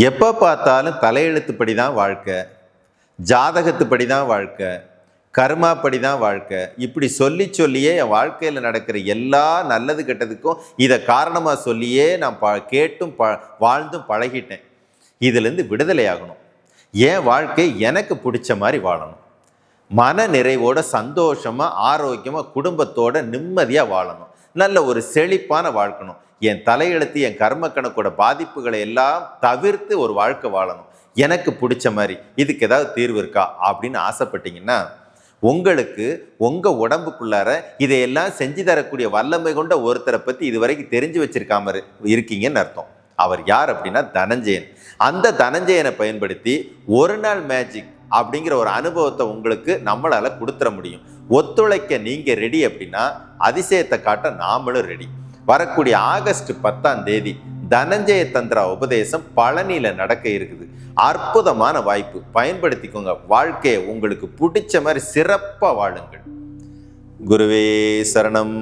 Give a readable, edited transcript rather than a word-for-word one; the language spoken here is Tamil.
எப்போ பார்த்தாலும் தலையெழுத்துப்படி தான் வாழ்க்கை, ஜாதகத்துப்படி தான் வாழ்க்கை, கர்மாப்படி தான் வாழ்க்கை, இப்படி சொல்லி சொல்லியே என் வாழ்க்கையில் நடக்கிற எல்லா நல்லது கெட்டதுக்கும் இதை காரணமாக சொல்லியே நான் கேட்டும் வாழ்ந்தும் பழகிட்டேன். இதிலேருந்து விடுதலை ஆகணும். என் வாழ்க்கை எனக்கு பிடிச்ச மாதிரி வாழணும். மன நிறைவோட சந்தோஷமாக ஆரோக்கியமாக குடும்பத்தோட நிம்மதியாக வாழணும். நல்ல ஒரு செழிப்பான வாழ்க்கணும். என் தலையெழுத்து என் கர்ம கணக்கோட பாதிப்புகளை எல்லாம் தவிர்த்து ஒரு வாழ்க்கை வாழணும். எனக்கு பிடிச்ச மாதிரி. இதுக்கு ஏதாவது தீர்வு இருக்கா அப்படின்னு ஆசைப்பட்டீங்கன்னா, உங்களுக்கு உங்கள் உடம்புக்குள்ளார இதையெல்லாம் செஞ்சு தரக்கூடிய வல்லமை கொண்ட ஒருத்தரை பற்றி இதுவரைக்கும் தெரிஞ்சு வச்சிருக்காம இருக்கீங்கன்னு அர்த்தம். அவர் யார் அப்படின்னா தனஞ்சயன். அந்த தனஞ்சயனை பயன்படுத்தி ஒரு நாள் மேஜிக் அப்படிங்கிற ஒரு அனுபவத்தை உங்களுக்கு நம்மளால கொடுத்துட முடியும். ஒத்துழைக்க நீங்க ரெடி அப்படின்னா அதிசயத்தை காட்ட நாமளும் ரெடி. வரக்கூடிய ஆகஸ்ட் 10 தனஞ்சய தந்திரா உபதேசம் பழனியில நடக்க இருக்குது. அற்புதமான வாய்ப்பு, பயன்படுத்திக்கோங்க. வாழ்க்கையை உங்களுக்கு பிடிச்ச மாதிரி சிறப்பா வாழுங்கள். குருவே சரணம்.